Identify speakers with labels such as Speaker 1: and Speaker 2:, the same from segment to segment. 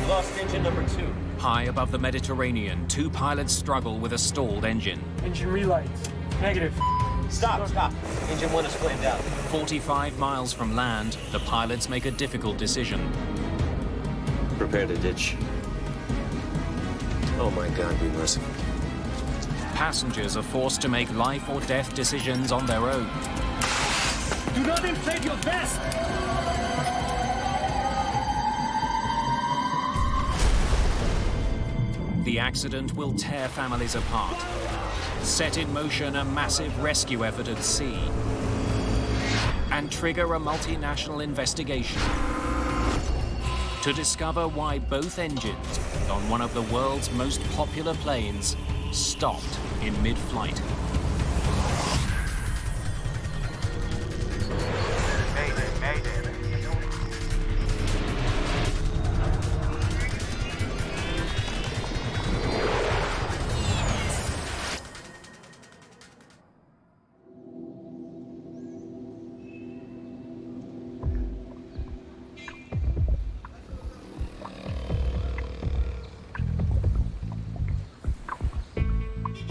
Speaker 1: lost engine number 2.
Speaker 2: High above the Mediterranean, two pilots struggle with a stalled engine.
Speaker 3: Engine relights. Negative.
Speaker 1: Stop. Engine 1 is flamed out.
Speaker 2: 45 miles from land, the pilots make a difficult decision.
Speaker 4: Prepare to ditch. Oh my God, be merciful.
Speaker 2: Passengers are forced to make life or death decisions on their own.
Speaker 3: Do not inflate your vest!
Speaker 2: The accident will tear families apart, set in motion a massive rescue effort at sea, and trigger a multinational investigation to discover why both engines on one of the world's most popular planes stopped in mid-flight.
Speaker 5: Mayday.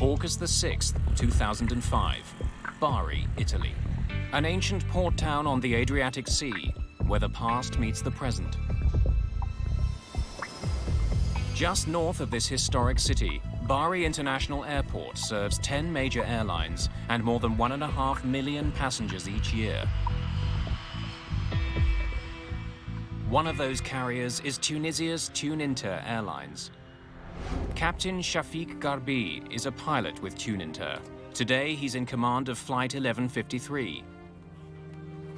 Speaker 2: August the 6th, 2005, Bari, Italy. An ancient port town on the Adriatic Sea, where the past meets the present. Just north of this historic city, Bari International Airport serves 10 major airlines and more than 1.5 million passengers each year. One of those carriers is Tunisia's Tuninter Airlines. Captain Shafiq Garbi is a pilot with Tuninter. Today, he's in command of Flight 1153.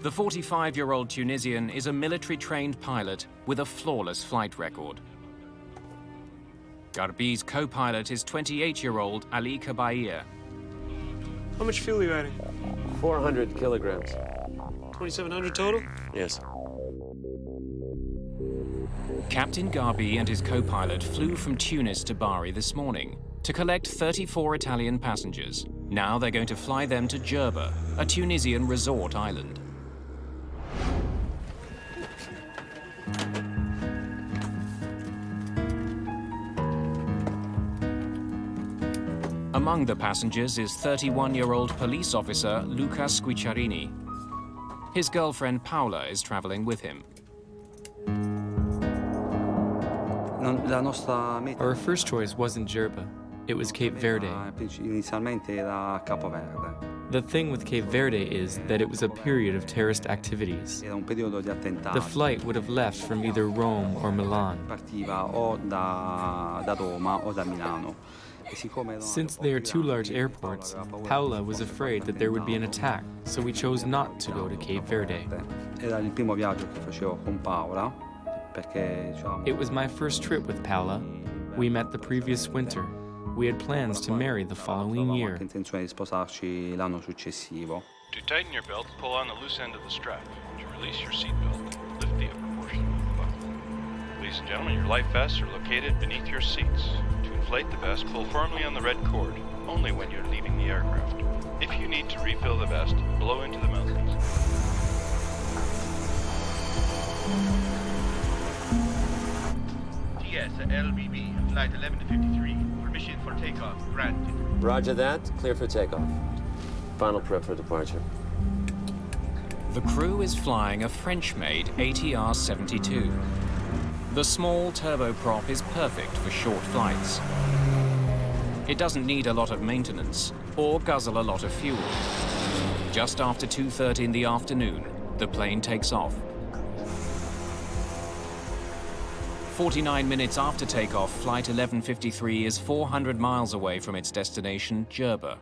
Speaker 2: The 45-year-old Tunisian is a military-trained pilot with a flawless flight record. Garbi's co-pilot is 28-year-old Ali Kabair.
Speaker 3: How much fuel are you adding?
Speaker 4: 400 kilograms.
Speaker 3: 2,700 total?
Speaker 4: Yes.
Speaker 2: Captain Garbi and his co-pilot flew from Tunis to Bari this morning to collect 34 Italian passengers. Now they're going to fly them to Djerba, a Tunisian resort island. Among the passengers is 31-year-old police officer Luca Squicciarini. His girlfriend Paola is traveling with him.
Speaker 6: Our first choice wasn't Djerba, it was Cape Verde. The thing with Cape Verde is that it was a period of terrorist activities. The flight would have left from either Rome or Milan. Since they are two large airports, Paola was afraid that there would be an attack, so we chose not to go to Cape Verde. It was my first trip with Paola. We met the previous winter. We had plans to marry the following year.
Speaker 7: To tighten your belt, pull on the loose end of the strap. To release your seatbelt, lift the upper portion of the buckle. Ladies and gentlemen, your life vests are located beneath your seats. To inflate the vest, pull firmly on the red cord, only when you're leaving the aircraft. If you need to refill the vest, blow into the mouthpiece.
Speaker 5: Yes, LBB, flight 1153. Permission for takeoff granted.
Speaker 4: Roger that. Clear for takeoff. Final prep for departure.
Speaker 2: The crew is flying a French-made ATR-72. The small turboprop is perfect for short flights. It doesn't need a lot of maintenance or guzzle a lot of fuel. Just after 2:30 in the afternoon, the plane takes off. 49 minutes after takeoff, Flight 1153 is 400 miles away from its destination, Djerba.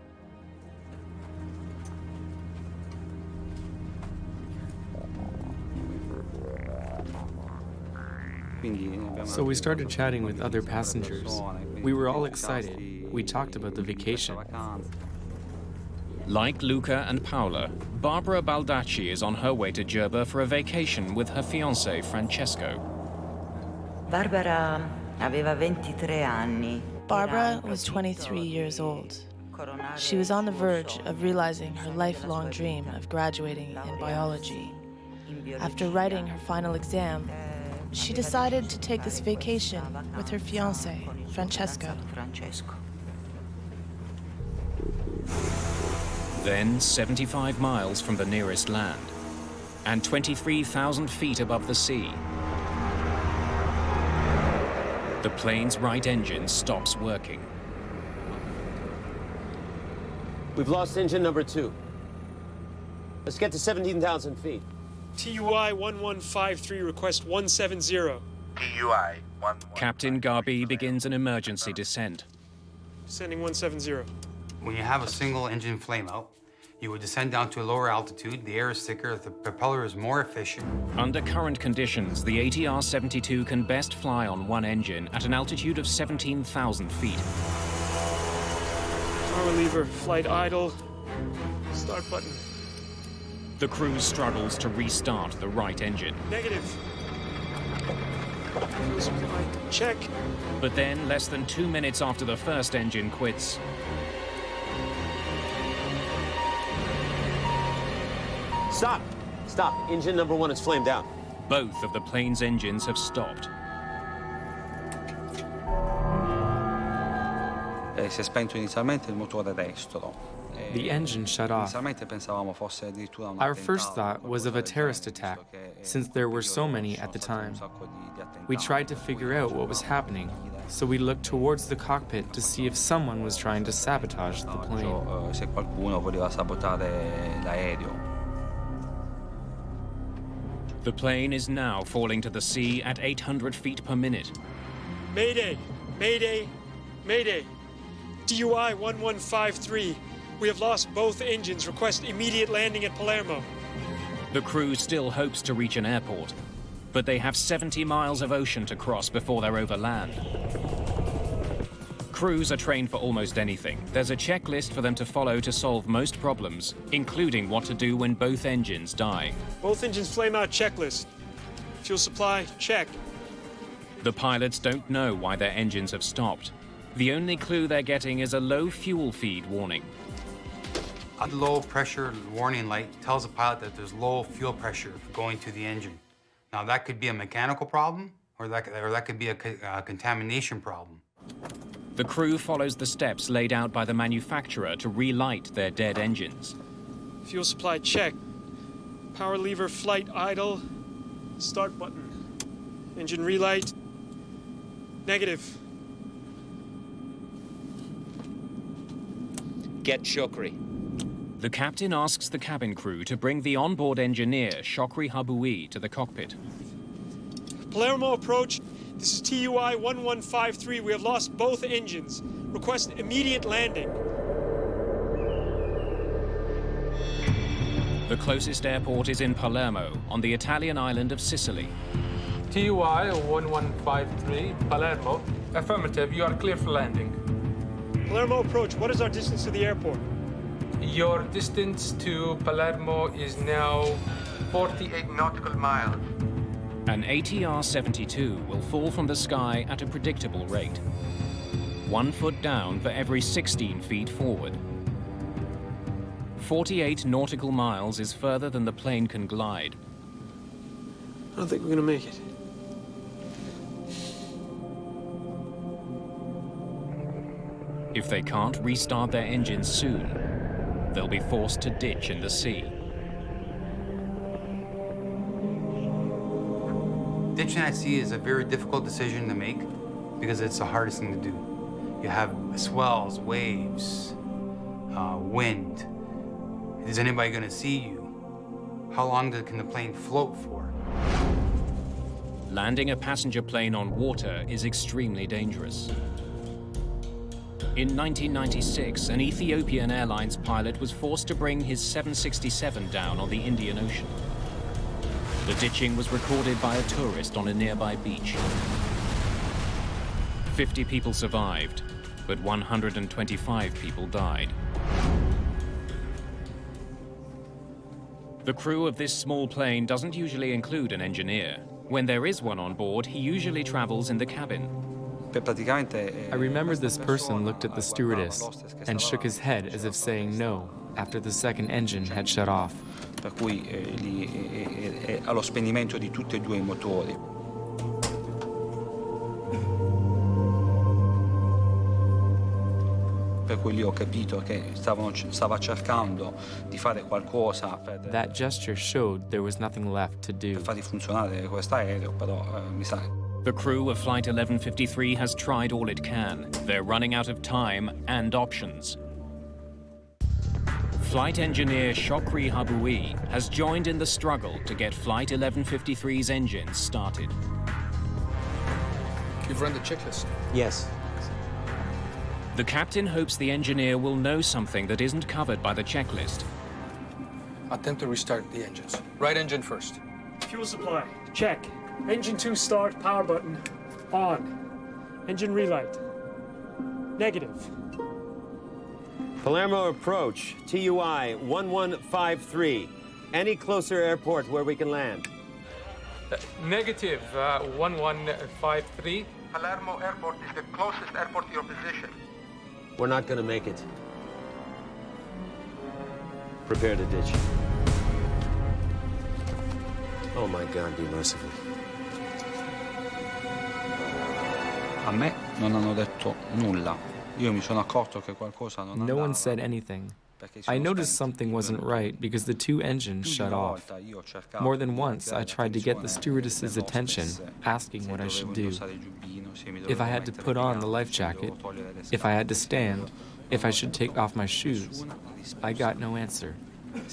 Speaker 6: So we started chatting with other passengers. We were all excited. We talked about the vacation.
Speaker 2: Like Luca and Paola, Barbara Baldacci is on her way to Djerba for a vacation with her fiancé, Francesco.
Speaker 8: Barbara
Speaker 9: was 23 years old. She was on the verge of realizing her lifelong dream of graduating in biology. After writing her final exam, she decided to take this vacation with her fiancé, Francesco.
Speaker 2: Then 75 miles from the nearest land and 23,000 feet above the sea, the plane's right engine stops working.
Speaker 4: We've lost engine number 2. Let's get to 17,000 feet.
Speaker 3: TUI 1153, request 170.
Speaker 5: TUI 11.
Speaker 2: Captain Garbi begins an emergency descent.
Speaker 3: Descending 170.
Speaker 10: When you have a single engine flameout, you would descend down to a lower altitude, the air is thicker, the propeller is more efficient.
Speaker 2: Under current conditions, the ATR-72 can best fly on one engine at an altitude of 17,000 feet.
Speaker 3: Power lever, flight idle. Start button.
Speaker 2: The crew struggles to restart the right engine.
Speaker 3: Negative. Fuel supply, check.
Speaker 2: But then, less than 2 minutes after the first engine quits,
Speaker 4: Stop! Stop. Engine number 1 is flamed out.
Speaker 2: both of the plane's engines have stopped.
Speaker 11: Si è spento inizialmente il motore destro.
Speaker 6: The engine shut off.
Speaker 11: Inizialmente pensavamo fosse addirittura un
Speaker 6: Our first
Speaker 11: attentato,
Speaker 6: thought was of a terrorist attack, since there were so many at the time. We tried to figure out what was happening, so we looked towards the cockpit to see if someone was trying to sabotage the plane.
Speaker 11: Se qualcuno voleva sabotare l'aereo.
Speaker 2: The plane is now falling to the sea at 800 feet per minute.
Speaker 3: Mayday, Mayday, Mayday. TUI 1153. We have lost both engines. Request immediate landing at Palermo.
Speaker 2: The crew still hopes to reach an airport, but they have 70 miles of ocean to cross before they're over land. Crews are trained for almost anything. There's a checklist for them to follow to solve most problems, including what to do when both engines die.
Speaker 3: Both engines flame out checklist. Fuel supply, check.
Speaker 2: The pilots don't know why their engines have stopped. The only clue they're getting is a low fuel feed warning.
Speaker 10: A low pressure warning light tells the pilot that there's low fuel pressure going to the engine. Now that could be a mechanical problem, or that could be a contamination problem.
Speaker 2: The crew follows the steps laid out by the manufacturer to relight their dead engines.
Speaker 3: Fuel supply, check. Power lever, flight idle. Start button. Engine relight. Negative.
Speaker 4: Get Shokri.
Speaker 2: The captain asks the cabin crew to bring the onboard engineer, Shokri Haboui, to the cockpit.
Speaker 3: Palermo approach. This is TUI 1153. We have lost both engines. Request immediate landing.
Speaker 2: The closest airport is in Palermo, on the Italian island of Sicily.
Speaker 12: TUI 1153, Palermo. Affirmative, you are clear for landing.
Speaker 3: Palermo approach. What is our distance to the airport?
Speaker 12: Your distance to Palermo is now 48 nautical miles.
Speaker 2: An ATR-72 will fall from the sky at a predictable rate. 1 foot down for every 16 feet forward. 48 nautical miles is further than the plane can glide.
Speaker 3: I don't think we're gonna make it.
Speaker 2: If they can't restart their engines soon, they'll be forced to ditch in the sea.
Speaker 10: Ditching at sea is a very difficult decision to make because it's the hardest thing to do. You have swells, waves, wind. Is anybody going to see you? How long can the plane float for?
Speaker 2: Landing a passenger plane on water is extremely dangerous. In 1996, an Ethiopian Airlines pilot was forced to bring his 767 down on the Indian Ocean. The ditching was recorded by a tourist on a nearby beach. 50 people survived, but 125 people died. The crew of this small plane doesn't usually include an engineer. When there is one on board, he usually travels in the cabin.
Speaker 6: I remember this person looked at the stewardess and shook his head as if saying no after the second engine had shut off.
Speaker 11: Per cui allo spegnimento di tutti e due i motori. per cui lì ho capito che stava cercando di fare qualcosa per
Speaker 6: That gesture showed there was nothing left to do.
Speaker 11: far funzionare questo aereo, però mi sa.
Speaker 2: The crew of Flight 1153 has tried all it can. They're running out of time and options. Flight engineer Shokri Haboui has joined in the struggle to get Flight 1153's engines started.
Speaker 12: You've run the checklist.
Speaker 4: Yes.
Speaker 2: The captain hopes the engineer will know something that isn't covered by the checklist.
Speaker 12: Attempt to restart the engines. Right engine first.
Speaker 3: Fuel supply, check. Engine 2 start, power button, on. Engine relight, negative.
Speaker 4: Palermo approach, TUI 1153. Any closer airport where we can land?
Speaker 12: Negative, 1153.
Speaker 13: Palermo Airport is the closest airport to your position.
Speaker 4: We're not gonna make it. Prepare to ditch. Oh my God, be merciful.
Speaker 11: A me non hanno detto nulla. Io mi sono accorto che qualcosa non
Speaker 6: No
Speaker 11: andava.
Speaker 6: one said anything. I noticed something wasn't right because the two engines shut off. More than once, I tried to get the stewardess's attention, asking what I should do. If I had to put on the life jacket, if I had to stand, if I should take off my shoes. I got no answer.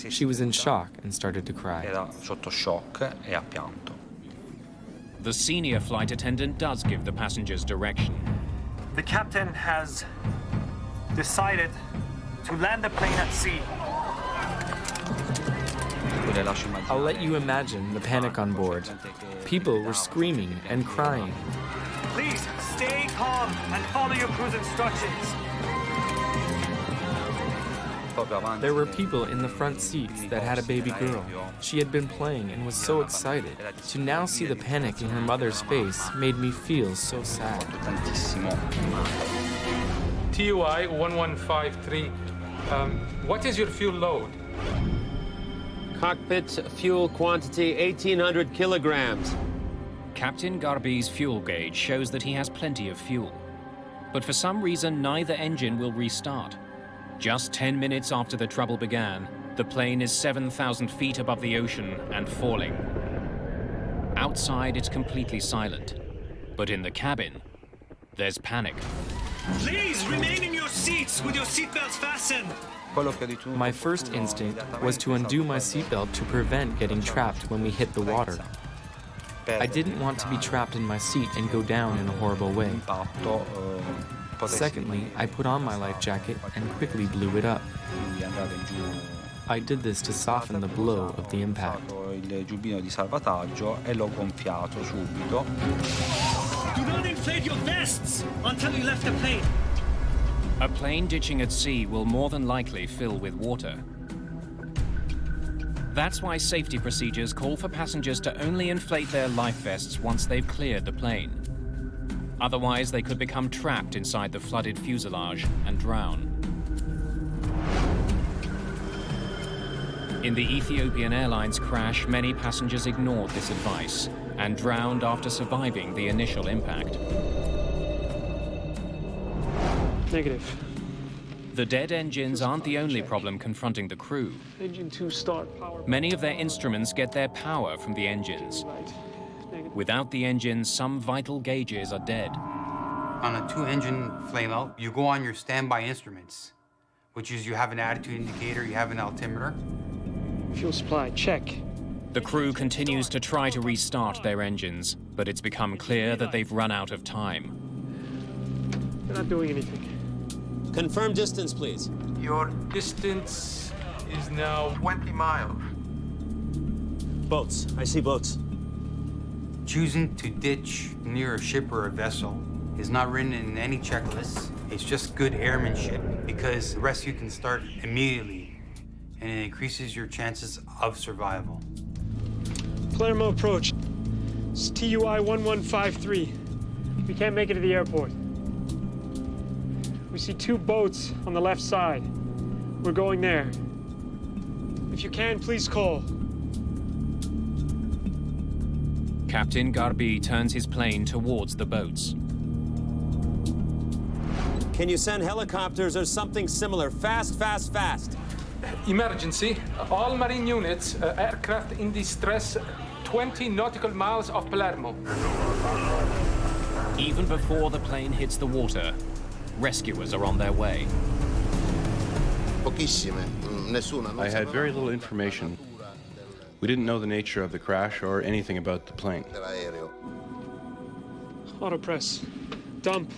Speaker 6: She was in shock and started to cry.
Speaker 11: Era sotto shock e ha pianto.
Speaker 2: The senior flight attendant does give the passengers direction.
Speaker 14: The captain has decided to land the plane at sea.
Speaker 6: I'll let you imagine the panic on board. People were screaming and crying.
Speaker 14: Please stay calm and follow your crew's instructions.
Speaker 6: There were people in the front seats that had a baby girl. She had been playing and was so excited. To now see the panic in her mother's face made me feel so sad.
Speaker 12: TUI 1153. What is your fuel load?
Speaker 4: Cockpit fuel quantity 1,800 kilograms.
Speaker 2: Captain Garbi's fuel gauge shows that he has plenty of fuel. But for some reason, neither engine will restart. Just 10 minutes after the trouble began, the plane is 7,000 feet above the ocean and falling. Outside, it's completely silent. But in the cabin, there's panic.
Speaker 14: Please remain in your seats with your seatbelts fastened.
Speaker 6: My first instinct was to undo my seatbelt to prevent getting trapped when we hit the water. I didn't want to be trapped in my seat and go down in a horrible way. Secondly, I put on my life jacket and quickly blew it up. I did this to soften the blow of the impact.
Speaker 11: Il giubbino di salvataggio e l'ho gonfiato subito.
Speaker 14: Do not inflate your vests until you left the plane.
Speaker 2: A plane ditching at sea will more than likely fill with water. That's why safety procedures call for passengers to only inflate their life vests once they've cleared the plane. Otherwise, they could become trapped inside the flooded fuselage and drown. In the Ethiopian Airlines crash, many passengers ignored this advice and drowned after surviving the initial impact.
Speaker 3: Negative.
Speaker 2: The dead engines aren't the only problem confronting the crew.
Speaker 3: Engine 2 start, power.
Speaker 2: Many of their instruments get their power from the engines. Without the engines, some vital gauges are dead.
Speaker 10: On a two-engine flame-out, you go on your standby instruments, which is you have an attitude indicator, you have an altimeter.
Speaker 3: Fuel supply, check.
Speaker 2: The crew continues to try to restart their engines, but it's become clear that they've run out of time.
Speaker 3: They're not doing anything.
Speaker 4: Confirm distance, please.
Speaker 12: Your distance is now
Speaker 13: 20 miles.
Speaker 4: Boats. I see boats.
Speaker 10: Choosing to ditch near a ship or a vessel is not written in any checklist. It's just good airmanship because the rescue can start immediately and it increases your chances of survival.
Speaker 3: Palermo approach. It's TUI 1153. We can't make it to the airport. We see two boats on the left side. We're going there. If you can, please call.
Speaker 2: Captain Garbi turns his plane towards the boats.
Speaker 4: Can you send helicopters or something similar? Fast, fast, fast.
Speaker 12: Emergency. All marine units, aircraft in distress, 20 nautical miles off Palermo.
Speaker 2: Even before the plane hits the water, rescuers are on their way.
Speaker 15: I had very little information. We didn't know the nature of the crash or anything about the plane.
Speaker 3: Autopress. Dump.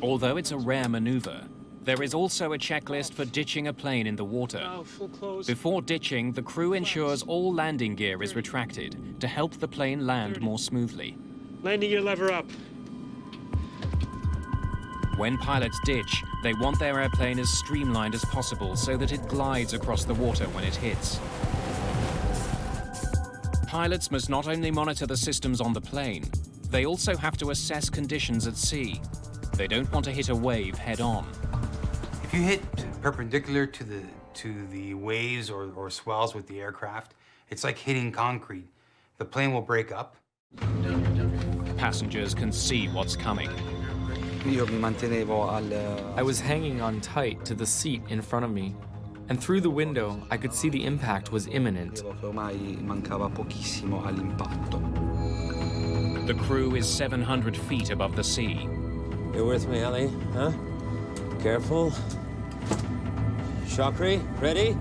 Speaker 2: Although it's a rare maneuver, there is also a checklist for ditching a plane in the water.
Speaker 3: Oh, full close.
Speaker 2: Before ditching, the crew ensures all landing gear is retracted to help the plane land more smoothly.
Speaker 3: Landing gear lever up.
Speaker 2: When pilots ditch, they want their airplane as streamlined as possible so that it glides across the water when it hits. Pilots must not only monitor the systems on the plane, they also have to assess conditions at sea. They don't want to hit a wave head-on.
Speaker 10: If you hit perpendicular to the waves or swells with the aircraft, it's like hitting concrete. The plane will break up.
Speaker 2: Passengers can see what's coming.
Speaker 6: I was hanging on tight to the seat in front of me, and through the window, I could see the impact was imminent.
Speaker 2: The crew is 700 feet above the sea.
Speaker 4: You're with me, Ali, huh? Careful. Shokri, ready?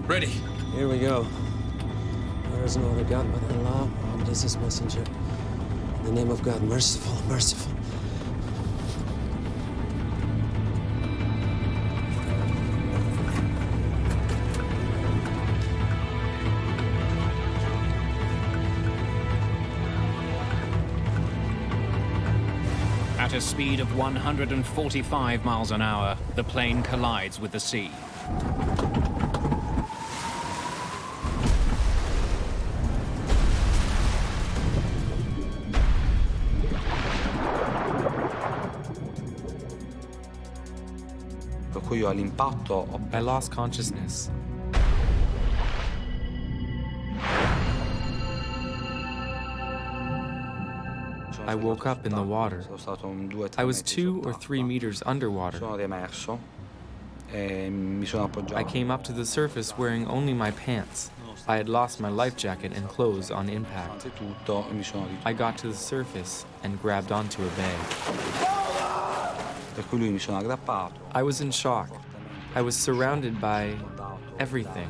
Speaker 16: Ready.
Speaker 4: Here we go. There is no other God but Allah. Muhammad is his messenger. In the name of God, merciful, merciful.
Speaker 2: At a speed of 145 miles an hour, the plane collides with the sea.
Speaker 6: I lost consciousness. I woke up in the water. I was 2 or 3 meters underwater. I came up to the surface wearing only my pants. I had lost my life jacket and clothes on impact. I got to the surface and grabbed onto a bag. I was in shock. I was surrounded by everything.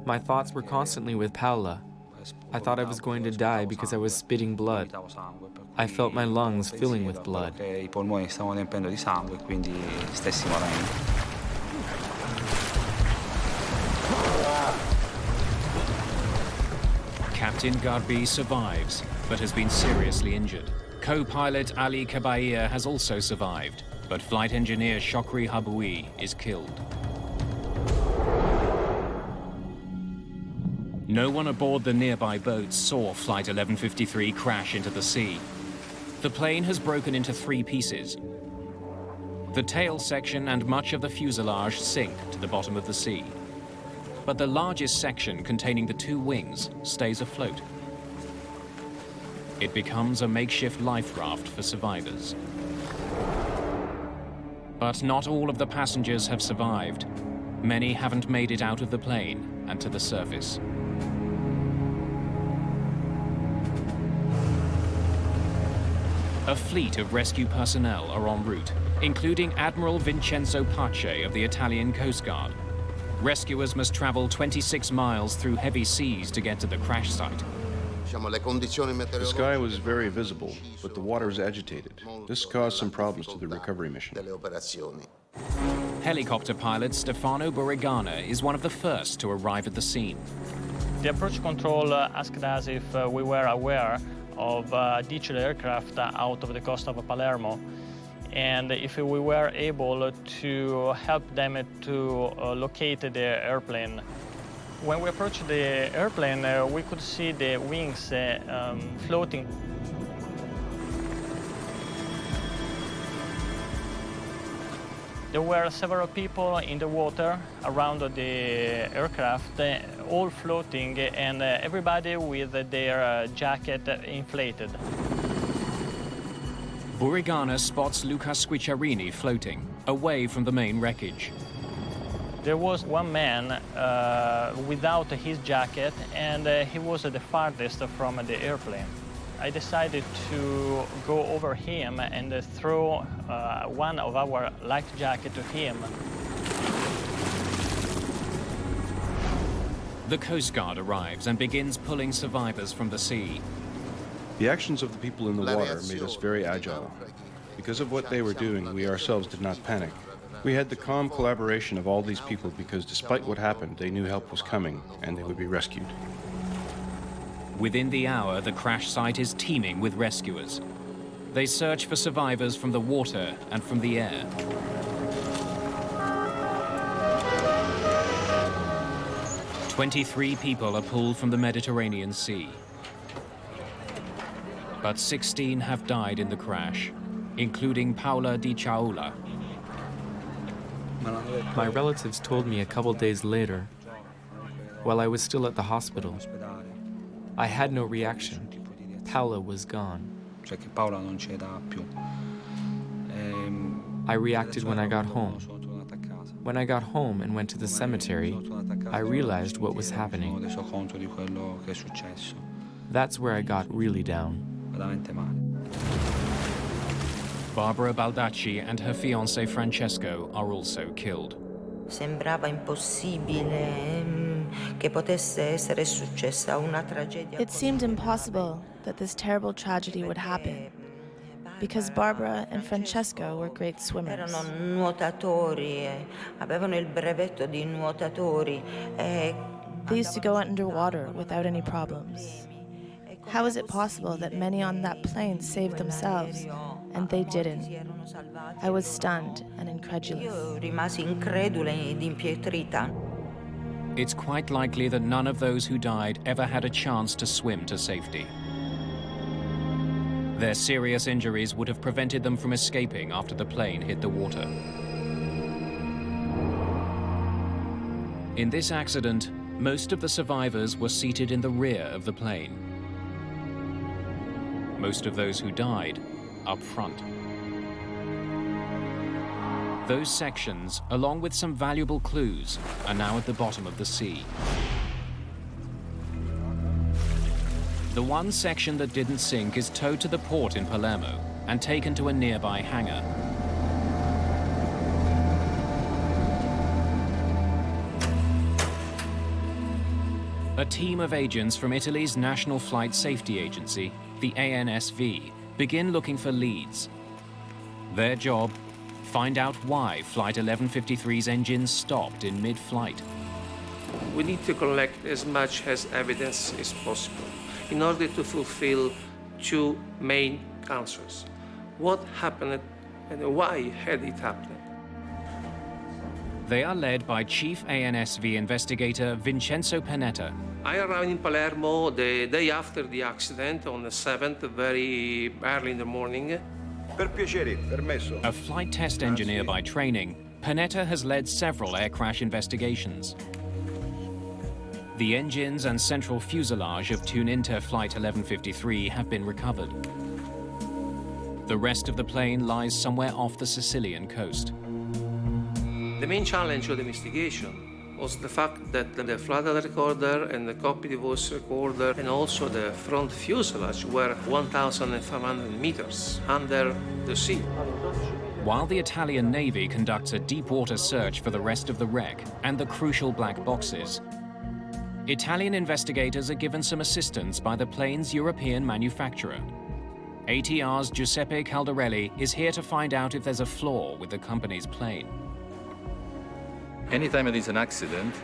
Speaker 6: My thoughts were constantly with Paola. I thought I was going to die because I was spitting blood. I felt my lungs filling with blood.
Speaker 2: Captain Garbi survives, but has been seriously injured. Co-pilot Ali Kabair has also survived, but flight engineer Shokri Haboui is killed. No one aboard the nearby boat saw Flight 1153 crash into the sea. The plane has broken into 3 pieces. The tail section and much of the fuselage sink to the bottom of the sea. But the largest section, containing the 2 wings, stays afloat. It becomes a makeshift life raft for survivors. But not all of the passengers have survived. Many haven't made it out of the plane and to the surface. A fleet of rescue personnel are en route, including Admiral Vincenzo Pace of the Italian Coast Guard. Rescuers must travel 26 miles through heavy seas to get to the crash site.
Speaker 15: The sky was very visible, but the water was agitated. This caused some problems to the recovery mission.
Speaker 2: Helicopter pilot Stefano Borigana is one of the first to arrive at the scene.
Speaker 17: The approach control asked us if we were aware of ditched aircraft out of the coast of Palermo, and if we were able to help them to locate the airplane. When we approached the airplane, we could see the wings floating. There were several people in the water around the aircraft, all floating, and everybody with their jacket inflated.
Speaker 2: Burigana spots Luca Squicciarini floating, away from the main wreckage.
Speaker 17: There was one man without his jacket, and he was the farthest from the airplane. I decided to go over him and throw one of our life jacket to him.
Speaker 2: The Coast Guard arrives and begins pulling survivors from the sea.
Speaker 15: The actions of the people in the water made us very agile. Because of what they were doing, we ourselves did not panic. We had the calm collaboration of all these people because despite what happened, they knew help was coming and they would be rescued.
Speaker 2: Within the hour, the crash site is teeming with rescuers. They search for survivors from the water and from the air. "23 people are pulled from the Mediterranean Sea. But 16 have died in the crash, including Paola Di Ciaula.
Speaker 6: My relatives told me a couple days later, while I was still at the hospital. I had no reaction. Paola was gone. I reacted when I got home. When I got home and went to the cemetery, I realized what was happening. That's where I got really down.
Speaker 2: Barbara Baldacci and her fiancé Francesco are also killed.
Speaker 8: Sembrava impossibile che potesse essere successa una tragedia.
Speaker 9: It seemed impossible that this terrible tragedy would happen, because Barbara and Francesco were great swimmers.
Speaker 8: Erano nuotatori, avevano il brevetto di nuotatori.
Speaker 9: They used to go underwater without any problems. How is it possible that many on that plane saved themselves and they didn't? I was stunned and incredulous.
Speaker 8: Io rimasi incredula ed impietrita.
Speaker 2: It's quite likely that none of those who died ever had a chance to swim to safety. Their serious injuries would have prevented them from escaping after the plane hit the water. In this accident, most of the survivors were seated in the rear of the plane. Most of those who died up front. Those sections, along with some valuable clues, are now at the bottom of the sea. The one section that didn't sink is towed to the port in Palermo and taken to a nearby hangar. A team of agents from Italy's National Flight Safety Agency, the ANSV, begin looking for leads. Their job? Find out why Flight 1153's engines stopped in mid-flight.
Speaker 16: We need to collect as much as evidence as possible in order to fulfill two main answers. What happened and why had it happened?
Speaker 2: They are led by Chief ANSV investigator Vincenzo Panetta.
Speaker 16: I arrived in Palermo the day after the accident, on the 7th, very early in the morning.
Speaker 15: Per piacere, permesso.
Speaker 2: A flight test engineer by training, Panetta has led several air crash investigations. The engines and central fuselage of Tuninter Flight 1153 have been recovered. The rest of the plane lies somewhere off the Sicilian coast.
Speaker 16: The main challenge of the investigation was the fact that the flight data recorder and the cockpit voice recorder and also the front fuselage were 1,500 meters under the sea.
Speaker 2: While the Italian Navy conducts a deep-water search for the rest of the wreck and the crucial black boxes, Italian investigators are given some assistance by the plane's European manufacturer. ATR's Giuseppe Caldarelli is here to find out if there's a flaw with the company's plane.
Speaker 18: Anytime there is an accident,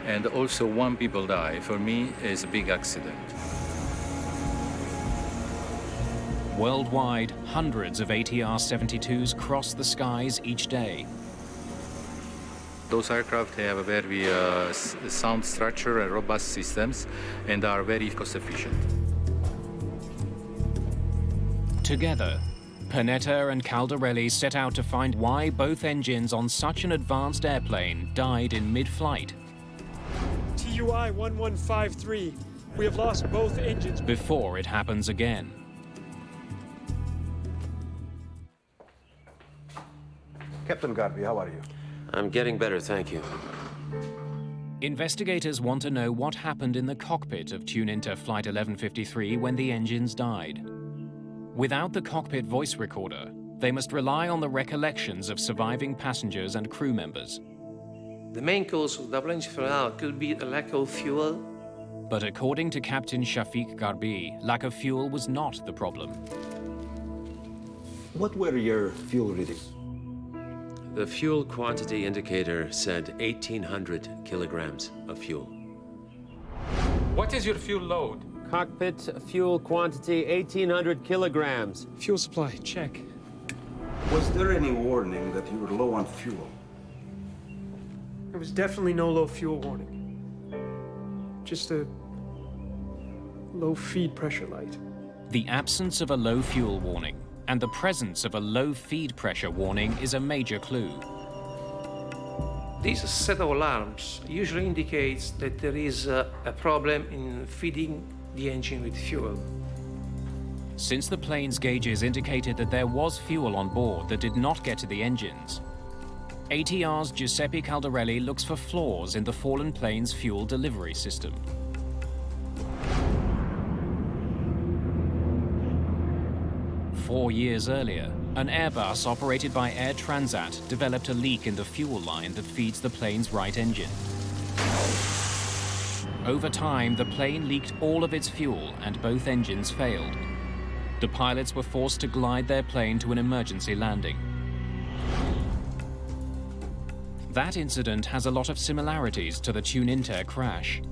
Speaker 18: and also one people die, for me is a big accident.
Speaker 2: Worldwide, hundreds of ATR-72s cross the skies each day.
Speaker 18: Those aircraft have a very sound structure and robust systems and are very cost efficient.
Speaker 2: Together, Panetta and Caldarelli set out to find why both engines on such an advanced airplane died in mid-flight.
Speaker 3: TUI 1153, we have lost both engines.
Speaker 2: Before it happens again.
Speaker 19: Captain Garvey, how are you?
Speaker 20: I'm getting better, thank you.
Speaker 2: Investigators want to know what happened in the cockpit of Tuninter Flight 1153 when the engines died. Without the cockpit voice recorder, they must rely on the recollections of surviving passengers and crew members.
Speaker 16: The main cause of double engine failure could be a lack of fuel.
Speaker 2: But according to Captain Shafiq Garbi, lack of fuel was not the problem.
Speaker 20: What were your fuel readings? The fuel quantity indicator said 1,800 kilograms of fuel.
Speaker 12: What is your fuel load?
Speaker 1: Cockpit fuel quantity 1,800 kilograms.
Speaker 3: Fuel supply, check.
Speaker 19: Was there any warning that you were low on fuel?
Speaker 3: There was definitely no low fuel warning. Just a low feed pressure light.
Speaker 2: The absence of a low fuel warning and the presence of a low feed pressure warning is a major clue.
Speaker 16: This set of alarms usually indicates that there is a problem in feeding the engine with fuel.
Speaker 2: Since the plane's gauges indicated that there was fuel on board that did not get to the engines, ATR's Giuseppe Caldarelli looks for flaws in the fallen plane's fuel delivery system. Four years earlier, an Airbus operated by Air Transat developed a leak in the fuel line that feeds the plane's right engine. Over time, the plane leaked all of its fuel and both engines failed. The pilots were forced to glide their plane to an emergency landing. That incident has a lot of similarities to the Tuninter crash.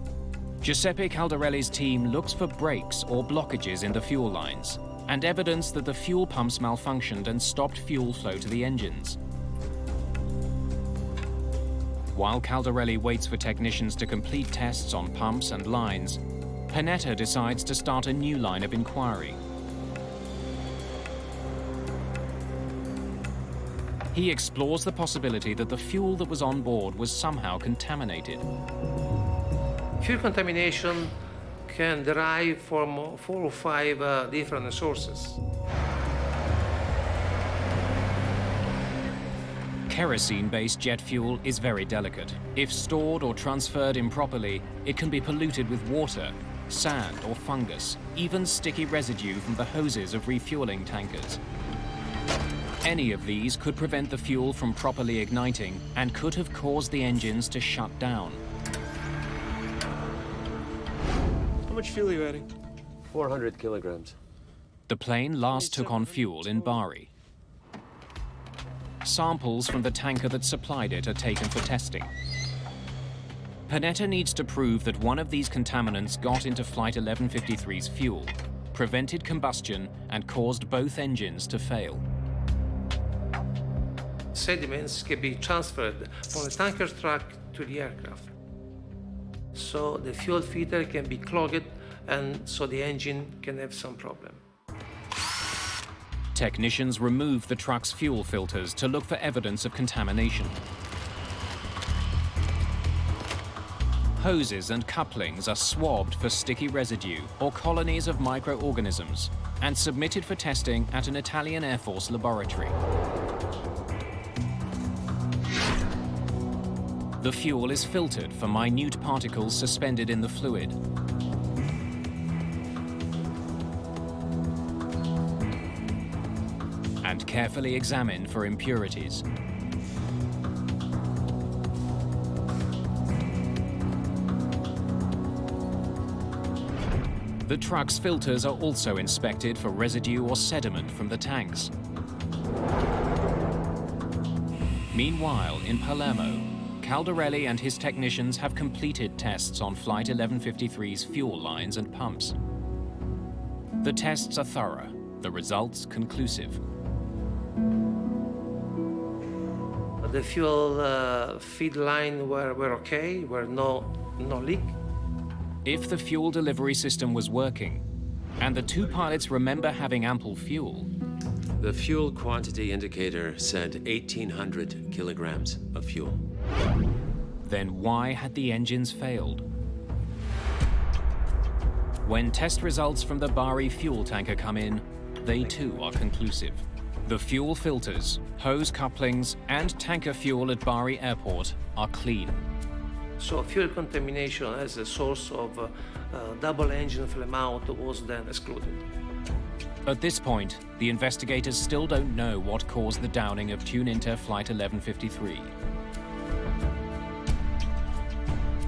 Speaker 2: Giuseppe Caldarelli's team looks for breaks or blockages in the fuel lines and evidence that the fuel pumps malfunctioned and stopped fuel flow to the engines. While Caldarelli waits for technicians to complete tests on pumps and lines, Panetta decides to start a new line of inquiry. He explores the possibility that the fuel that was on board was somehow contaminated.
Speaker 16: Fuel contamination can derive from 4 or 5 different sources.
Speaker 2: Kerosene-based jet fuel is very delicate. If stored or transferred improperly, it can be polluted with water, sand or fungus, even sticky residue from the hoses of refueling tankers. Any of these could prevent the fuel from properly igniting and could have caused the engines to shut down.
Speaker 3: How much fuel are you adding?
Speaker 20: 400 kilograms.
Speaker 2: The plane last took on fuel in Bari. Samples from the tanker that supplied it are taken for testing. Panetta needs to prove that one of these contaminants got into Flight 1153's fuel, prevented combustion, and caused both engines to fail.
Speaker 16: Sediments can be transferred from the tanker truck to the aircraft. So the fuel filter can be clogged and so the engine can have some problem.
Speaker 2: Technicians remove the truck's fuel filters to look for evidence of contamination. Hoses and couplings are swabbed for sticky residue or colonies of microorganisms and submitted for testing at an Italian Air Force laboratory. The fuel is filtered for minute particles suspended in the fluid. And carefully examined for impurities. The truck's filters are also inspected for residue or sediment from the tanks. Meanwhile, in Palermo, Caldarelli and his technicians have completed tests on Flight 1153's fuel lines and pumps. The tests are thorough, the results conclusive.
Speaker 16: The fuel feed line were okay, were no leak.
Speaker 2: If the fuel delivery system was working, and the two pilots remember having ample fuel,
Speaker 20: the fuel quantity indicator said 1,800 kilograms of fuel.
Speaker 2: Then why had the engines failed? When test results from the Bari fuel tanker come in, they too are conclusive. The fuel filters, hose couplings, and tanker fuel at Bari Airport are clean.
Speaker 16: So fuel contamination as a source of double engine flame out was then excluded.
Speaker 2: At this point, the investigators still don't know what caused the downing of Tuninter Flight 1153.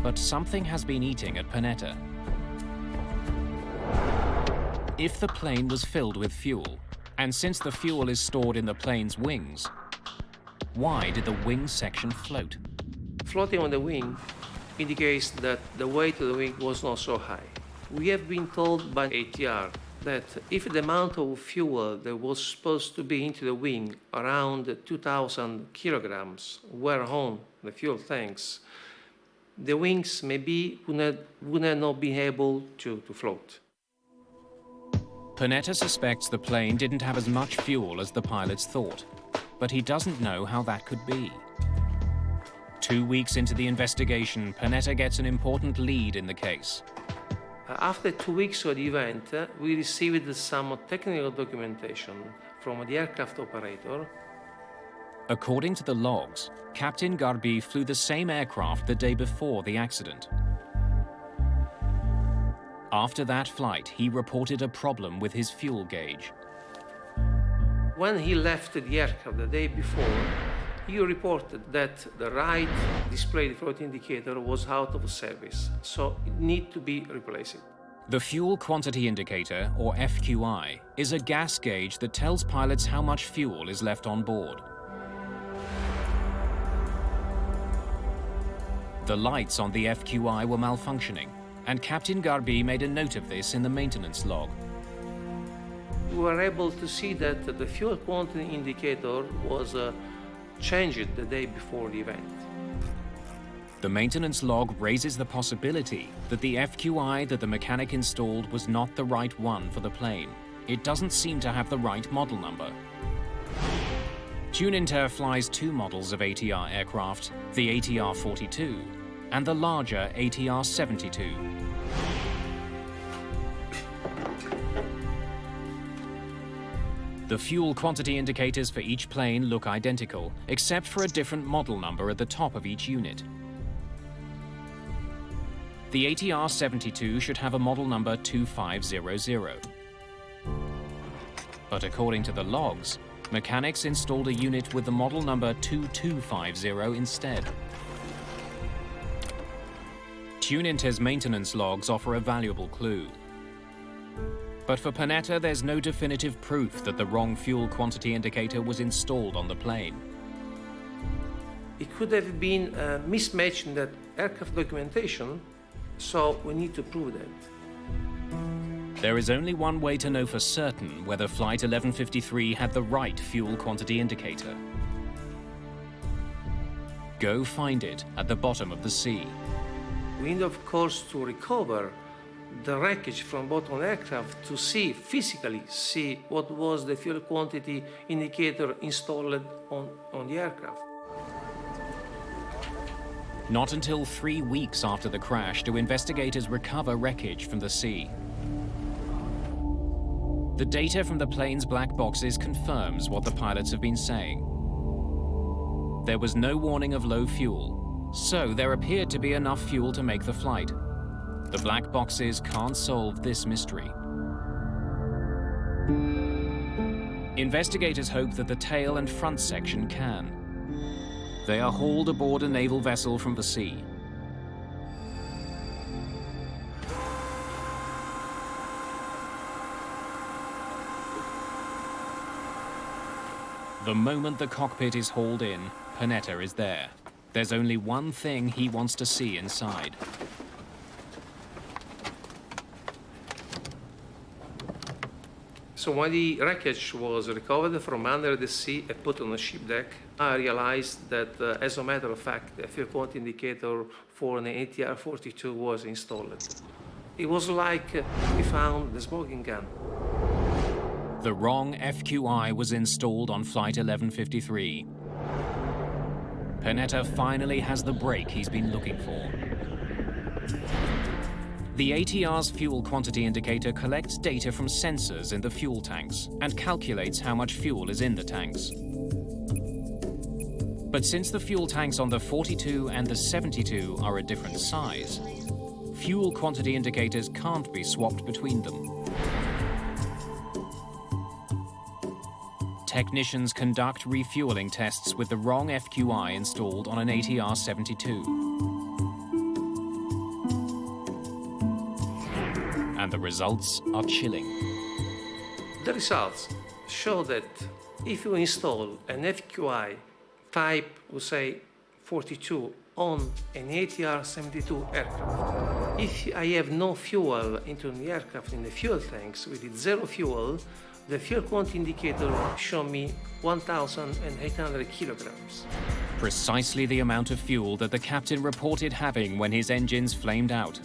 Speaker 2: But something has been eating at Panetta. If the plane was filled with fuel, and since the fuel is stored in the plane's wings, why did the wing section float?
Speaker 16: Floating on the wing indicates that the weight of the wing was not so high. We have been told by ATR that if the amount of fuel that was supposed to be into the wing, around 2,000 kilograms, were on the fuel tanks, the wings maybe would have not been able to float.
Speaker 2: Panetta suspects the plane didn't have as much fuel as the pilots thought, but he doesn't know how that could be. 2 weeks into the investigation, Panetta gets an important lead in the case.
Speaker 16: After 2 weeks of the event, we received some technical documentation from the aircraft operator.
Speaker 2: According to the logs, Captain Garbi flew the same aircraft the day before the accident. After that flight, he reported a problem with his fuel gauge.
Speaker 16: When he left the aircraft the day before, he reported that the right display float indicator was out of service, so it needed to be replaced.
Speaker 2: The fuel quantity indicator, or FQI, is a gas gauge that tells pilots how much fuel is left on board. The lights on the FQI were malfunctioning, and Captain Garbi made a note of this in the maintenance log.
Speaker 16: We were able to see that the fuel quantity indicator was changed the day before the event.
Speaker 2: The maintenance log raises the possibility that the FQI that the mechanic installed was not the right one for the plane. It doesn't seem to have the right model number. Tuninter flies 2 models of ATR aircraft, the ATR-42 and the larger ATR-72. The fuel quantity indicators for each plane look identical, except for a different model number at the top of each unit. The ATR-72 should have a model number 2500. But according to the logs, mechanics installed a unit with the model number 2250 instead. Tuninter's maintenance logs offer a valuable clue. But for Panetta, there's no definitive proof that the wrong fuel quantity indicator was installed on the plane.
Speaker 16: It could have been a mismatch in that aircraft documentation, so we need to prove that.
Speaker 2: There is only one way to know for certain whether Flight 1153 had the right fuel quantity indicator. Go find it at the bottom of the sea.
Speaker 16: We need, of course, to recover the wreckage from bottom aircraft to physically see what was the fuel quantity indicator installed on the aircraft.
Speaker 2: Not until 3 weeks after the crash do investigators recover wreckage from the sea. The data from the plane's black boxes confirms what the pilots have been saying. There was no warning of low fuel, so there appeared to be enough fuel to make the flight. The black boxes can't solve this mystery. Investigators hope that the tail and front section can. They are hauled aboard a naval vessel from the sea. The moment the cockpit is hauled in, Panetta is there. There's only one thing he wants to see inside.
Speaker 16: So when the wreckage was recovered from under the sea and put on the ship deck, I realized that, as a matter of fact, the fuel quantity indicator for an ATR-42 was installed. It was like we found the smoking gun.
Speaker 2: The wrong FQI was installed on Flight 1153. Panetta finally has the break he's been looking for. The ATR's fuel quantity indicator collects data from sensors in the fuel tanks and calculates how much fuel is in the tanks. But since the fuel tanks on the 42 and the 72 are a different size, fuel quantity indicators can't be swapped between them. Technicians conduct refueling tests with the wrong FQI installed on an ATR 72. And the results are chilling.
Speaker 16: The results show that if you install an FQI type, we say 42, on an ATR 72 aircraft, if I have no fuel into the aircraft in the fuel tanks, with zero fuel, the fuel quantity indicator show me 1,800 kilograms.
Speaker 2: Precisely the amount of fuel that the captain reported having when his engines flamed out.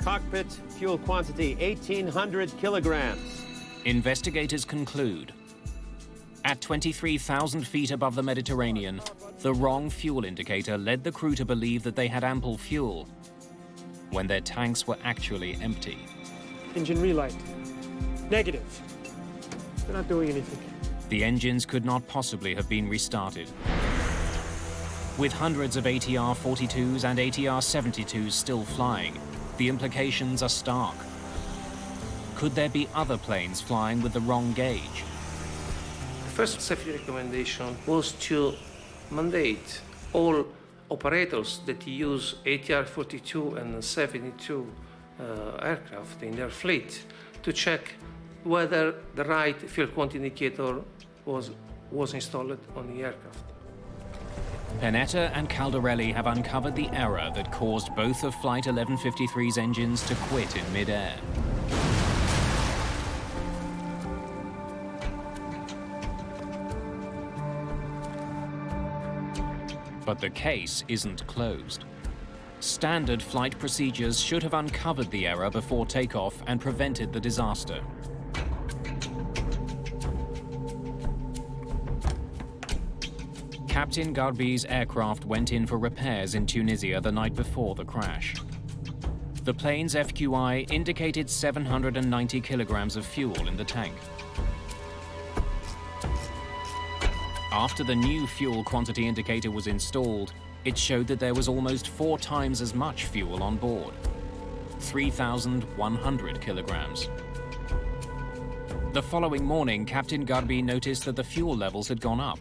Speaker 1: Cockpit fuel quantity 1,800 kilograms.
Speaker 2: Investigators conclude, at 23,000 feet above the Mediterranean, the wrong fuel indicator led the crew to believe that they had ample fuel, when their tanks were actually empty.
Speaker 3: Engine relight. Negative. They're not doing anything.
Speaker 2: The engines could not possibly have been restarted. With hundreds of ATR 42s and ATR 72s still flying, the implications are stark. Could there be other planes flying with the wrong gauge?
Speaker 16: The first safety recommendation was to mandate all operators that use ATR 42 and 72 aircraft in their fleet to check whether the right fuel quantity indicator was installed on the aircraft.
Speaker 2: Panetta and Caldarelli have uncovered the error that caused both of Flight 1153's engines to quit in mid-air. But the case isn't closed. Standard flight procedures should have uncovered the error before takeoff and prevented the disaster. Captain Garbi's aircraft went in for repairs in Tunisia the night before the crash. The plane's FQI indicated 790 kilograms of fuel in the tank. After the new fuel quantity indicator was installed, it showed that there was almost 4 times as much fuel on board, 3,100 kilograms. The following morning, Captain Garbi noticed that the fuel levels had gone up.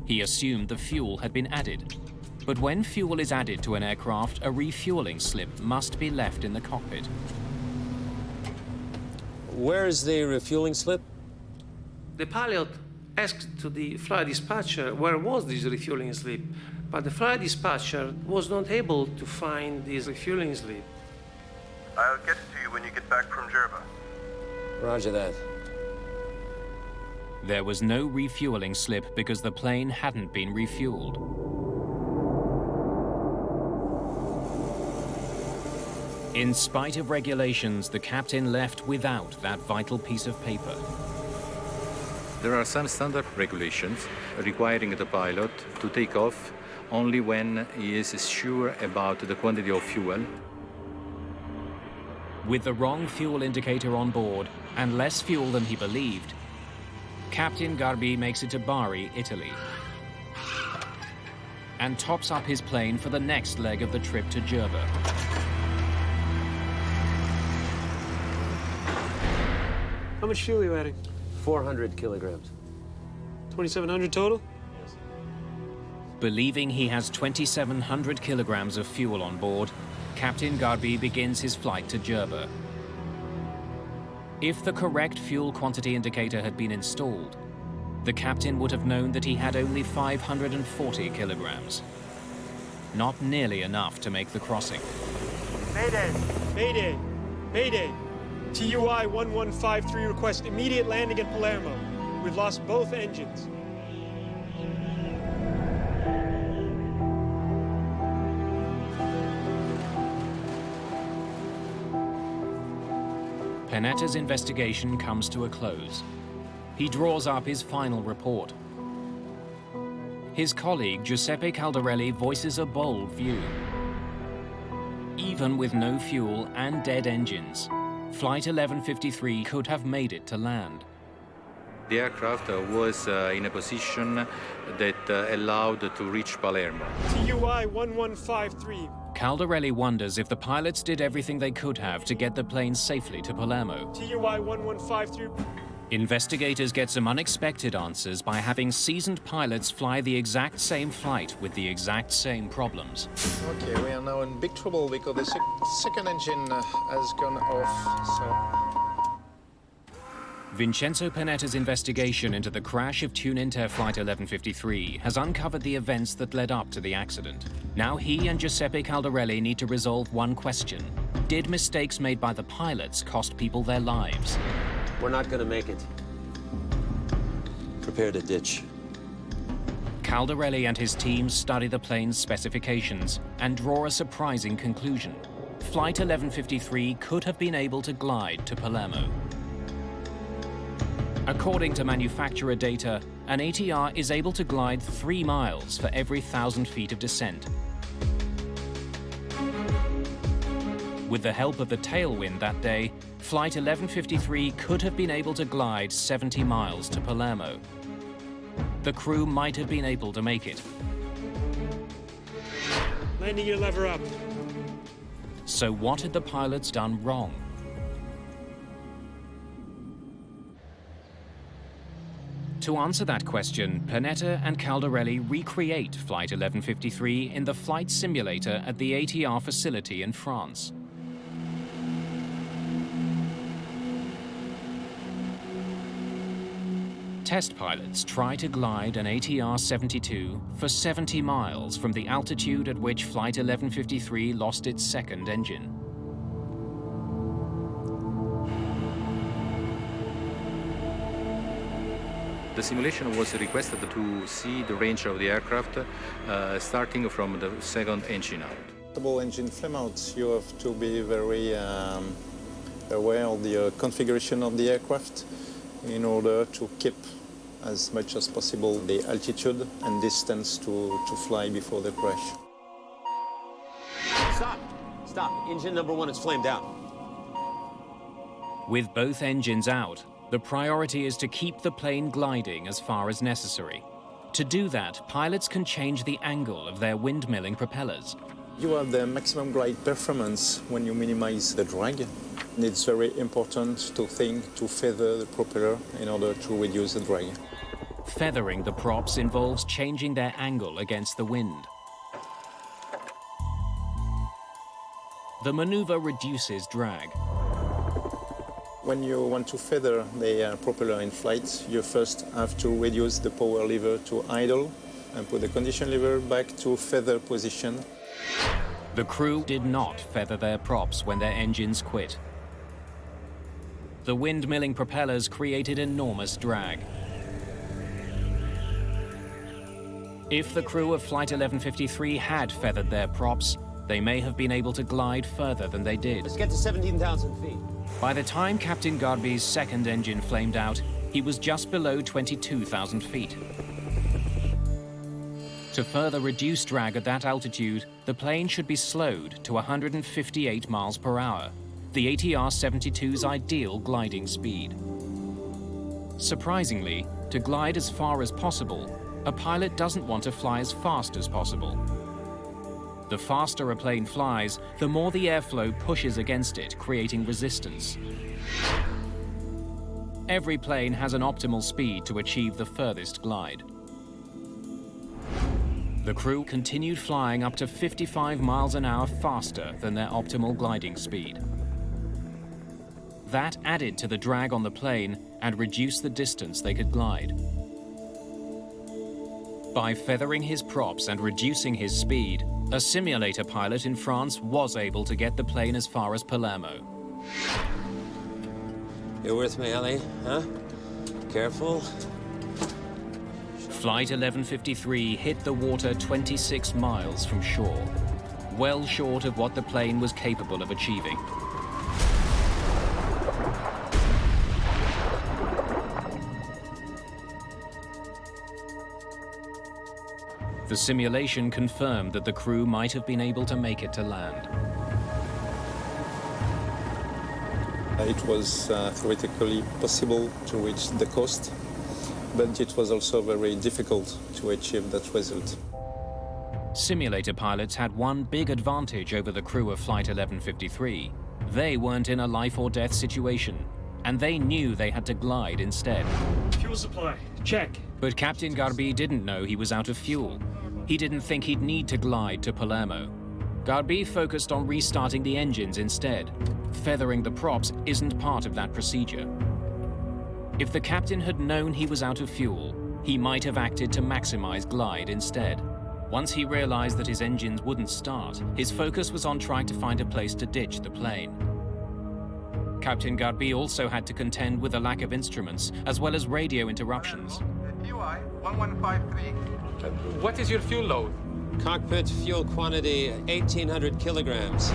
Speaker 2: He assumed the fuel had been added. But when fuel is added to an aircraft, a refueling slip must be left in the cockpit.
Speaker 1: Where is the refueling slip?
Speaker 16: The pilot asked to the flight dispatcher where was this refueling slip, but the flight dispatcher was not able to find this refueling slip.
Speaker 13: I'll get it to you when you get back from Djerba.
Speaker 1: Roger that.
Speaker 2: There was no refueling slip because the plane hadn't been refueled. In spite of regulations, the captain left without that vital piece of paper.
Speaker 18: There are some standard regulations requiring the pilot to take off only when he is sure about the quantity of fuel.
Speaker 2: With the wrong fuel indicator on board and less fuel than he believed, Captain Garbi makes it to Bari, Italy, and tops up his plane for the next leg of the trip to Djerba.
Speaker 3: How much fuel are you adding?
Speaker 1: 400 kilograms.
Speaker 3: 2,700 total?
Speaker 2: Believing he has 2,700 kilograms of fuel on board, Captain Garbi begins his flight to Djerba. If the correct fuel quantity indicator had been installed, the captain would have known that he had only 540 kilograms. Not nearly enough to make the crossing.
Speaker 3: Mayday! Mayday! Mayday! TUI 1153 request immediate landing in Palermo. We've lost both engines.
Speaker 2: Panetta's investigation comes to a close. He draws up his final report. His colleague, Giuseppe Caldarelli, voices a bold view. Even with no fuel and dead engines, Flight 1153 could have made it to land.
Speaker 18: The aircraft was in a position that allowed to reach Palermo.
Speaker 3: TUI 1153.
Speaker 2: Caldarelli wonders if the pilots did everything they could have to get the plane safely to Palermo.
Speaker 3: TUI 1153.
Speaker 2: Investigators get some unexpected answers by having seasoned pilots fly the exact same flight with the exact same problems.
Speaker 21: Okay, we are now in big trouble because the second engine has gone off, so...
Speaker 2: Vincenzo Panetta's investigation into the crash of Tuninter Flight 1153 has uncovered the events that led up to the accident. Now he and Giuseppe Caldarelli need to resolve one question. Did mistakes made by the pilots cost people their lives?
Speaker 1: We're not gonna make it. Prepare to ditch.
Speaker 2: Caldarelli and his team study the plane's specifications and draw a surprising conclusion. Flight 1153 could have been able to glide to Palermo. According to manufacturer data, an ATR is able to glide 3 miles for every 1,000 feet of descent. With the help of the tailwind that day, Flight 1153 could have been able to glide 70 miles to Palermo. The crew might have been able to make it.
Speaker 3: Landing gear lever up.
Speaker 2: So what had the pilots done wrong? To answer that question, Panetta and Caldarelli recreate Flight 1153 in the flight simulator at the ATR facility in France. Test pilots try to glide an ATR-72 for 70 miles from the altitude at which Flight 1153 lost its second engine.
Speaker 18: The simulation was requested to see the range of the aircraft starting from the second engine out.
Speaker 21: Double engine flame out, you have to be very aware of the configuration of the aircraft in order to keep as much as possible the altitude and distance to fly before the crash.
Speaker 1: Stop! Stop. Engine number 1 is flamed out.
Speaker 2: With both engines out, the priority is to keep the plane gliding as far as necessary. To do that, pilots can change the angle of their windmilling propellers.
Speaker 21: You have the maximum glide performance when you minimize the drag. It's very important to think to feather the propeller in order to reduce the drag.
Speaker 2: Feathering the props involves changing their angle against the wind. The maneuver reduces drag.
Speaker 21: When you want to feather the propeller in flight, you first have to reduce the power lever to idle and put the condition lever back to feather position.
Speaker 2: The crew did not feather their props when their engines quit. The windmilling propellers created enormous drag. If the crew of Flight 1153 had feathered their props, they may have been able to glide further than they did.
Speaker 1: Let's get to 17,000 feet.
Speaker 2: By the time Captain Garby's second engine flamed out, he was just below 22,000 feet. To further reduce drag at that altitude, the plane should be slowed to 158 miles per hour, the ATR-72's ideal gliding speed. Surprisingly, to glide as far as possible, a pilot doesn't want to fly as fast as possible. The faster a plane flies, the more the airflow pushes against it, creating resistance. Every plane has an optimal speed to achieve the furthest glide. The crew continued flying up to 55 miles an hour faster than their optimal gliding speed. That added to the drag on the plane and reduced the distance they could glide. By feathering his props and reducing his speed, a simulator pilot in France was able to get the plane as far as Palermo.
Speaker 1: You with me, Ellie? Huh? Careful.
Speaker 2: Flight 1153 hit the water 26 miles from shore, well short of what the plane was capable of achieving. The simulation confirmed that the crew might have been able to make it to land.
Speaker 21: It was theoretically possible to reach the coast, but it was also very difficult to achieve that result.
Speaker 2: Simulator pilots had one big advantage over the crew of Flight 1153. They weren't in a life or death situation, and they knew they had to glide instead.
Speaker 3: Fuel supply, check.
Speaker 2: But Captain Garbi didn't know he was out of fuel. He didn't think he'd need to glide to Palermo. Garbi focused on restarting the engines instead. Feathering the props isn't part of that procedure. If the captain had known he was out of fuel, he might have acted to maximize glide instead. Once he realized that his engines wouldn't start, his focus was on trying to find a place to ditch the plane. Captain Garbi also had to contend with a lack of instruments, as well as radio interruptions.
Speaker 5: TUI 1153.
Speaker 12: What is your fuel load?
Speaker 1: Cockpit fuel quantity, 1,800 kilograms.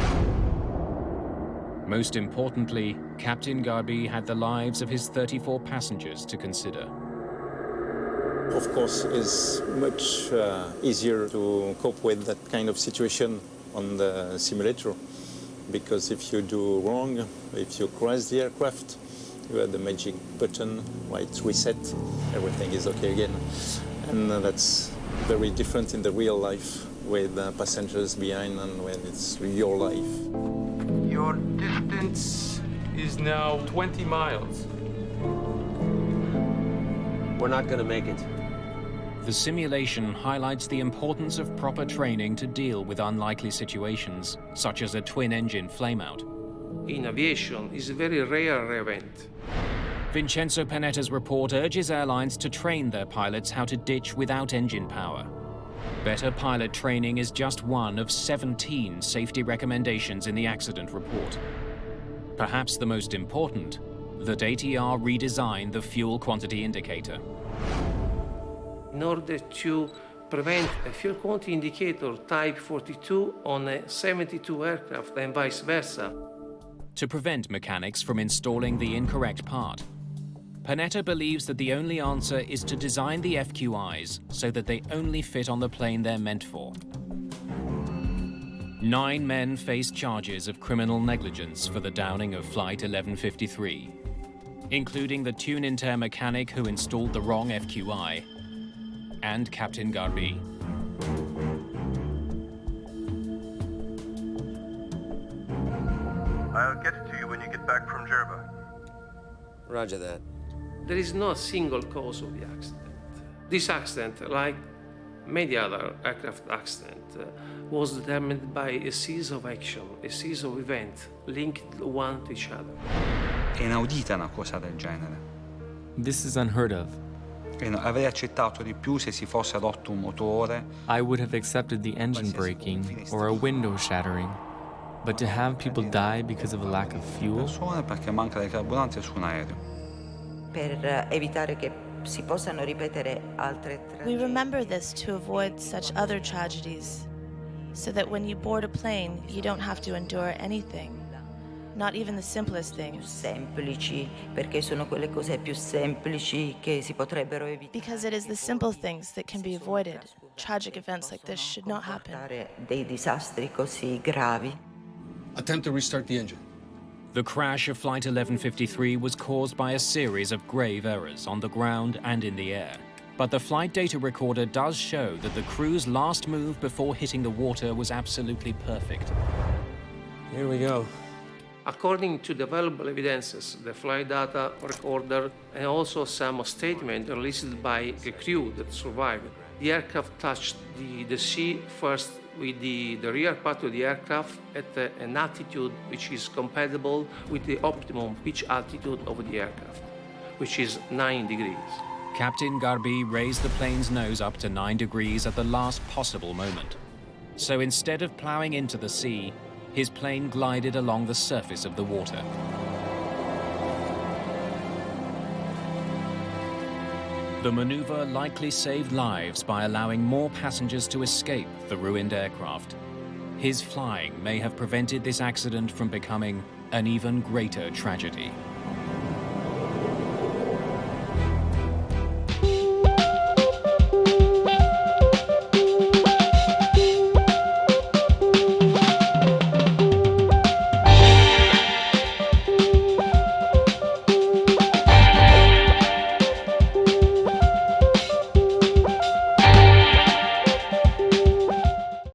Speaker 2: Most importantly, Captain Garbi had the lives of his 34 passengers to consider.
Speaker 21: Of course, it's much easier to cope with that kind of situation on the simulator, because if you do wrong, if you crash the aircraft, you have the magic button, right, reset, everything is okay again. And that's very different in the real life with passengers behind and when it's your life.
Speaker 12: Your distance is now 20 miles.
Speaker 1: We're not going to make it.
Speaker 2: The simulation highlights the importance of proper training to deal with unlikely situations, such as a twin-engine flameout.
Speaker 16: In aviation, it's a very rare event.
Speaker 2: Vincenzo Panetta's report urges airlines to train their pilots how to ditch without engine power. Better pilot training is just one of 17 safety recommendations in the accident report. Perhaps the most important, that ATR redesign the fuel quantity indicator.
Speaker 16: In order to prevent a fuel quantity indicator type 42 on a 72 aircraft and vice versa.
Speaker 2: To prevent mechanics from installing the incorrect part, Panetta believes that the only answer is to design the FQIs so that they only fit on the plane they're meant for. 9 men face charges of criminal negligence for the downing of Flight 1153, including the Tuninter mechanic who installed the wrong FQI, and Captain Garbi.
Speaker 13: I'll get it to you when you get back from Djerba.
Speaker 1: Roger that.
Speaker 16: There is no single cause of the accident. This accident, like many other aircraft accidents, was determined by a series of action, a series of events linked one to each other.
Speaker 11: È inaudita una cosa del genere.
Speaker 6: This is unheard of.
Speaker 11: Avrei accettato di più se si fosse adotto un motore.
Speaker 6: I would have accepted the engine breaking or a window shattering. But to have people die because of a lack of fuel?
Speaker 11: Persone perché manca di carburante su un aereo.
Speaker 8: Per evitare che si possano ripetere altre tragedie.
Speaker 9: We remember this to avoid such other tragedies, so that when you board a plane, you don't have to endure anything. Not even the simplest things.
Speaker 8: Semplici, perché sono quelle cose più semplici che si potrebbero evitare.
Speaker 9: Because it is the simple things that can be avoided. Tragic events like this should not happen.
Speaker 8: Dei disastri così gravi.
Speaker 7: Attempt to restart the engine.
Speaker 2: The crash of Flight 1153 was caused by a series of grave errors on the ground and in the air. But the flight data recorder does show that the crew's last move before hitting the water was absolutely perfect.
Speaker 1: Here we go.
Speaker 16: According to the available evidences, the flight data recorder and also some statement released by the crew that survived, the aircraft touched the sea first with the rear part of the aircraft at an altitude which is compatible with the optimum pitch altitude of the aircraft, which is 9 degrees.
Speaker 2: Captain Garbi raised the plane's nose up to 9 degrees at the last possible moment. So instead of plowing into the sea, his plane glided along the surface of the water. The maneuver likely saved lives by allowing more passengers to escape the ruined aircraft. His flying may have prevented this accident from becoming an even greater tragedy.